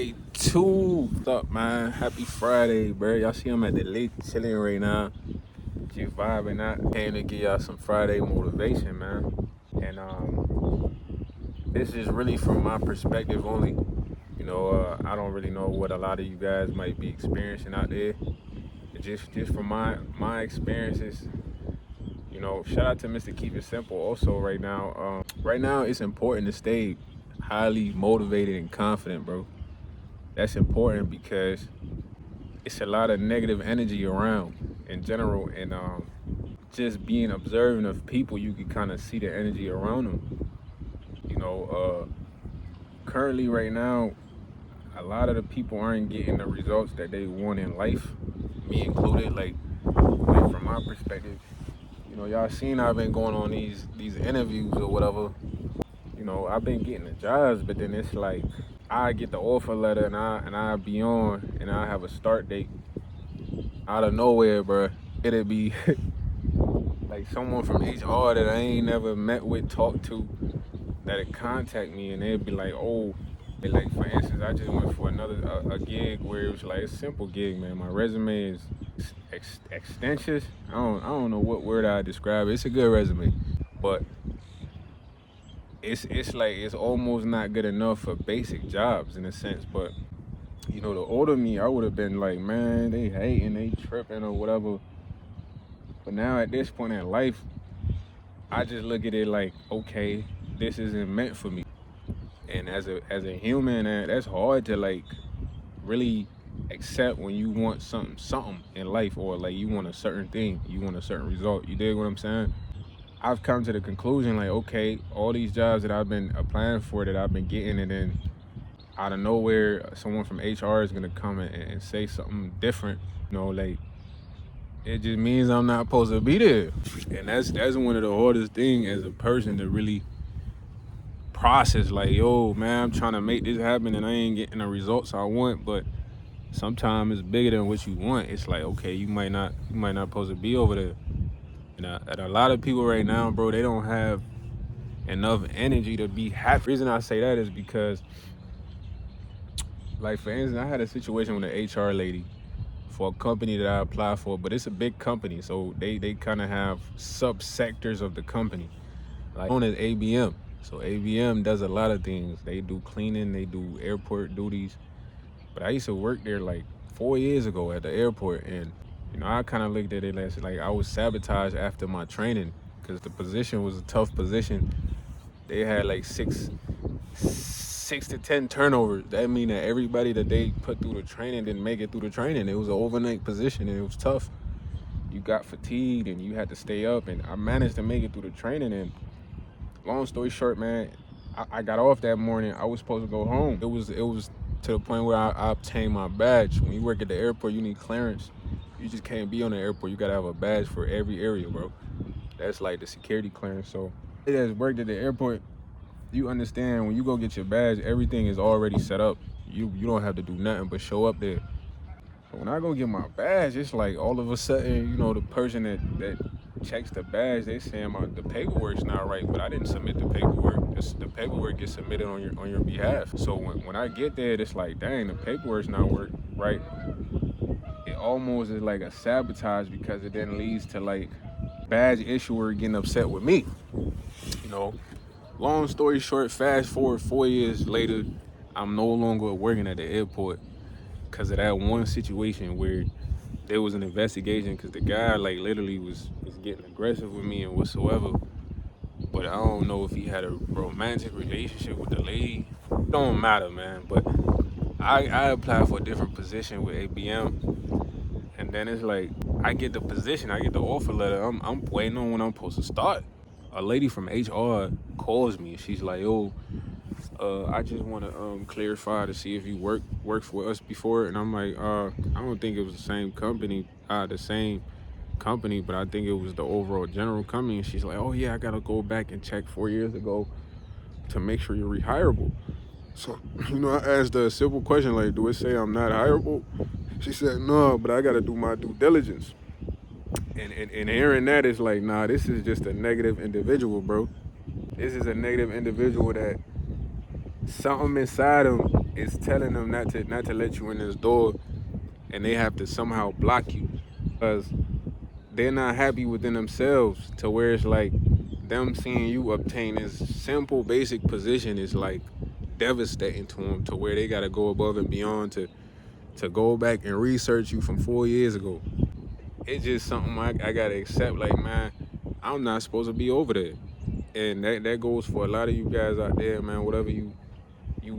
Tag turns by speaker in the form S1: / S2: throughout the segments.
S1: Friday 2. What's up, man? Happy Friday, bro. Y'all see I'm at the lake chilling right now. Just vibing out. Came to give y'all some Friday motivation, man. And this is really from my perspective only. I don't really know what a lot of you guys might be experiencing out there. Just from my experiences. Shout out to Mr. Keep It Simple also right now it's important to stay highly motivated and confident, bro. That's important because it's a lot of negative energy around in general, and just being observant of people, you can kind of see the energy around them. Currently right now, a lot of the people aren't getting the results that they want in life, me included. Like from my perspective, y'all seen I've been going on these interviews or whatever. I've been getting the jobs, but then it's like I get the offer letter and I be on and I have a start date out of nowhere, bro. It'd be like someone from HR that I ain't never met with, talked to, that'd contact me and they'd be like, oh, like for instance, I just went for a gig where it was like a simple gig, man. My resume is extensive. I don't know what word I describe it. It's a good resume, but it's like it's almost not good enough for basic jobs in a sense. But the older me, I would have been like, man, they hating, they tripping or whatever. But now at this point in life, I just look at it like, okay, this isn't meant for me. And as a human, that's hard to like really accept when you want something in life, or like you want a certain thing, you want a certain result. You dig what I'm saying? I've come to the conclusion like, okay, all these jobs that I've been applying for, that I've been getting, and then out of nowhere, someone from HR is gonna come and say something different. Like it just means I'm not supposed to be there, and that's one of the hardest things as a person to really process. Like, yo, man, I'm trying to make this happen and I ain't getting the results I want, but sometimes it's bigger than what you want. It's like, okay, you might not supposed to be over there. And a lot of people right now, bro, they don't have enough energy to be happy. The reason I say that is because, like, for instance, I had a situation with an HR lady for a company that I applied for, but it's a big company, so they kind of have subsectors of the company, like known as ABM. So ABM does a lot of things. They do cleaning, they do airport duties. But I used to work there like 4 years ago at the airport, and I kind of looked at it as like I was sabotaged after my training because the position was a tough position. They had like six to 10 turnovers. That mean that everybody that they put through the training didn't make it through the training. It was an overnight position and it was tough. You got fatigued and you had to stay up, and I managed to make it through the training. And long story short, man, I got off that morning. I was supposed to go home. It was to the point where I obtained my badge. When you work at the airport, you need clearance. You just can't be on the airport. You gotta have a badge for every area, bro. That's like the security clearance. So it has worked at the airport. You understand, when you go get your badge, everything is already set up. You don't have to do nothing but show up there. But when I go get my badge, it's like all of a sudden, the person that checks the badge, they saying the paperwork's not right, but I didn't submit the paperwork. The paperwork gets submitted on your behalf. So when I get there, it's like, dang, the paperwork's not right. It almost is like a sabotage because it then leads to like badge issuer getting upset with me. Long story short, fast forward 4 years later, I'm no longer working at the airport because of that one situation where there was an investigation because the guy like literally was getting aggressive with me and whatsoever. But I don't know if he had a romantic relationship with the lady. It don't matter, man. But I applied for a different position with ABM, and then it's like I get the position, I get the offer letter. I'm waiting on when I'm supposed to start. A lady from HR calls me. She's like, "Yo, I just want to clarify to see if you worked for us before." And I'm like, I don't think it was the same company, but I think it was the overall general company. And she's like, "Oh yeah, I gotta go back and check 4 years ago to make sure you're rehireable." So, I asked her a simple question like, "Do it say I'm not hireable?" She said, "No, but I gotta do my due diligence." And hearing that, it's like, nah, this is just a negative individual, bro. This is a negative individual that something inside him it's telling them not to let you in this door, and they have to somehow block you because they're not happy within themselves to where it's like them seeing you obtain this simple basic position is like devastating to them to where they got to go above and beyond to go back and research you from 4 years ago. It's just something I gotta accept. Like, man, I'm not supposed to be over there, and that goes for a lot of you guys out there, man. Whatever you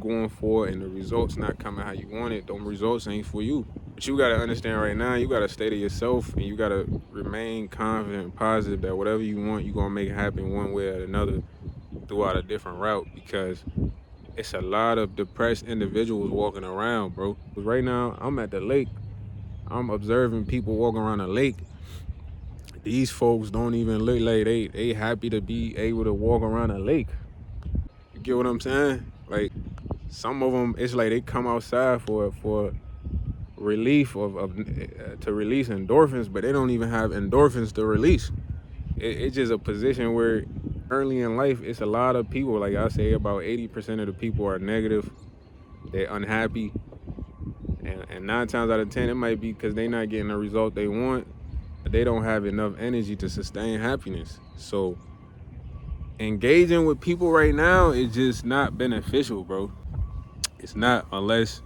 S1: going for, and the results not coming how you want it, them results ain't for you. But you gotta understand right now, you gotta stay to yourself, and you gotta remain confident and positive that whatever you want, you gonna make it happen one way or another throughout a different route because it's a lot of depressed individuals walking around, bro. Right now, I'm at the lake. I'm observing people walking around the lake. These folks don't even look like they happy to be able to walk around a lake. You get what I'm saying? Like some of them, it's like they come outside for relief of to release endorphins, but they don't even have endorphins to release. It's just a position where early in life, it's a lot of people. Like I say, about 80% of the people are negative. They're unhappy, and 9 times out of 10, it might be because they're not getting the result they want. But they don't have enough energy to sustain happiness. So engaging with people right now is just not beneficial, bro. It's not unless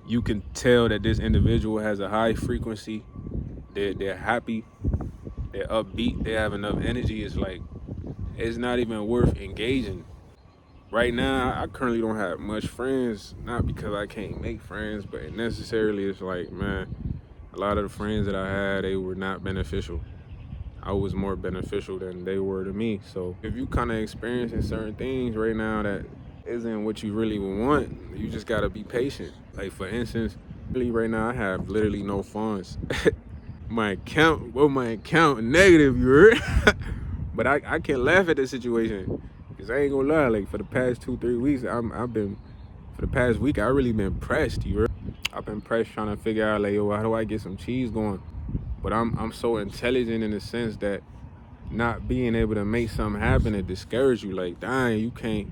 S1: you can tell that this individual has a high frequency. They're happy, they're upbeat, they have enough energy. It's like it's not even worth engaging. Right now, I currently don't have much friends, not because I can't make friends, but necessarily it's like, man, a lot of the friends that I had, they were not beneficial. I was more beneficial than they were to me. So if you kind of experiencing certain things right now that isn't what you really want, you just gotta be patient. Like for instance, really right now I have literally no funds. my account negative, you heard? But I can laugh at the situation. Cause I ain't gonna lie, like for the past 2-3 weeks, I've been for the past week I really been pressed, you heard? I've been pressed trying to figure out like, yo, how do I get some cheese going? But I'm so intelligent in the sense that not being able to make something happen and discourage you. Like, dang, you can't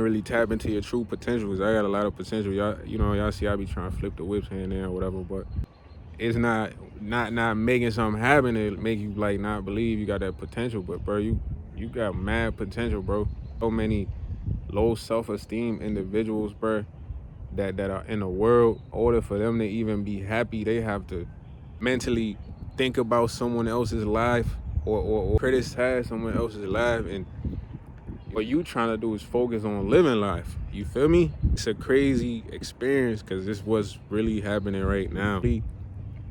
S1: really tap into your true potential. Cause I got a lot of potential. Y'all see I be trying to flip the whips here and there or whatever, but it's not making something happen to make you like not believe you got that potential. But bro, you got mad potential, bro. So many low self-esteem individuals, bro, that are in the world. In order for them to even be happy, they have to mentally think about someone else's life or criticize someone else's life, and what you trying to do is focus on living life. You feel me? It's a crazy experience because this what's really happening right now.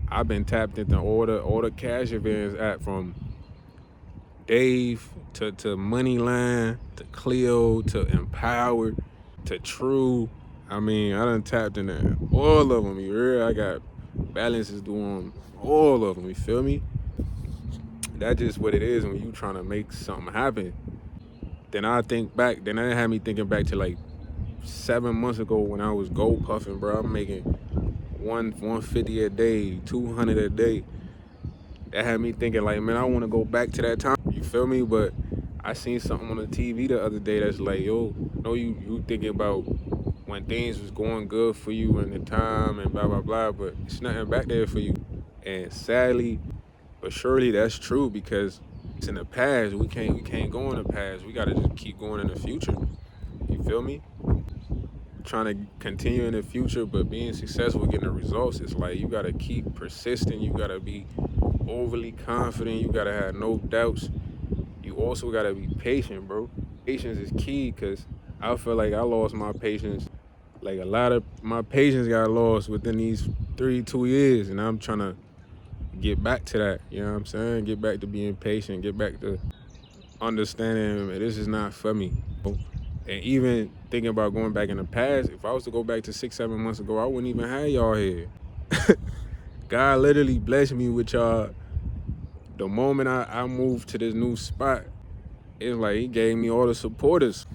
S1: I've been tapped into all the cash advance app from Dave to Moneyline to Clio to Empower to True. I mean, I done tapped into all of them. You heard? I got balances doing all of them. You feel me? That's just what it is when you trying to make something happen. Then I think back. Then that had me thinking back to like 7 months ago when I was gold puffing, bro. I'm making 150 a day, 200 a day. That had me thinking like, man, I want to go back to that time. You feel me? But I seen something on the TV the other day that's like, yo, you thinking about when things was going good for you in the time and blah blah blah, but it's nothing back there for you. And sadly, but surely that's true because it's in the past. We can't go in the past. We gotta just keep going in the future. You feel me? Trying to continue in the future, but being successful, getting the results, it's like you gotta keep persisting. You gotta be overly confident. You gotta have no doubts. You also gotta be patient, bro. Patience is key because I feel like I lost my patience. Like a lot of my patience got lost within these 2 years, and I'm trying to get back to that. You know what I'm saying? Get back to being patient. Get back to understanding this is not for me. And even thinking about going back in the past, if I was to go back to 6-7 months ago, I wouldn't even have y'all here. God literally blessed me with y'all. The moment I moved to this new spot, it's like he gave me all the supporters.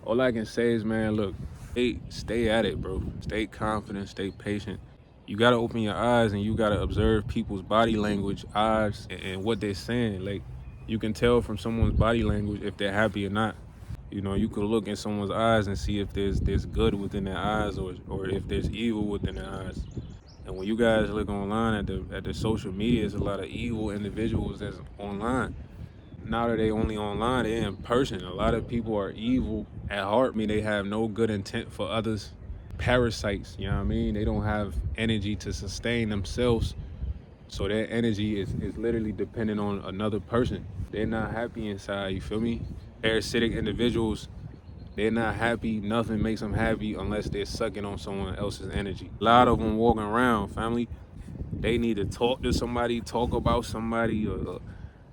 S1: All I can say is, man, look, stay at it, bro. Stay confident, stay patient. You gotta open your eyes and you gotta observe people's body language, eyes, and what they're saying. Like, you can tell from someone's body language if they're happy or not. You know, you could look in someone's eyes and see if there's good within their eyes, or if there's evil within their eyes. And when you guys look online at the social media, there's a lot of evil individuals that's online. Now that they only online, they're in person. A lot of people are evil at heart. I mean, they have no good intent for others. Parasites, you know what I mean? They don't have energy to sustain themselves. So their energy is literally dependent on another person. They're not happy inside, you feel me? Parasitic individuals, they're not happy. Nothing makes them happy unless they're sucking on someone else's energy. A lot of them walking around, family, they need to talk to somebody, talk about somebody, or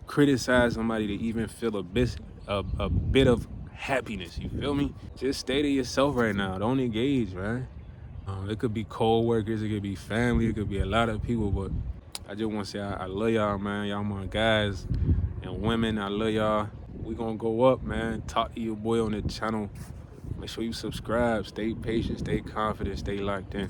S1: criticize somebody to even feel a bit of happiness. You feel me? Just stay to yourself right now. Don't engage, man. It could be co-workers, it could be family, it could be a lot of people, but I just want to say I love y'all, man. Y'all my guys and women. I love y'all. We gonna go up, man. Talk to your boy on the channel. Make sure you subscribe. Stay patient. Stay confident. Stay locked in.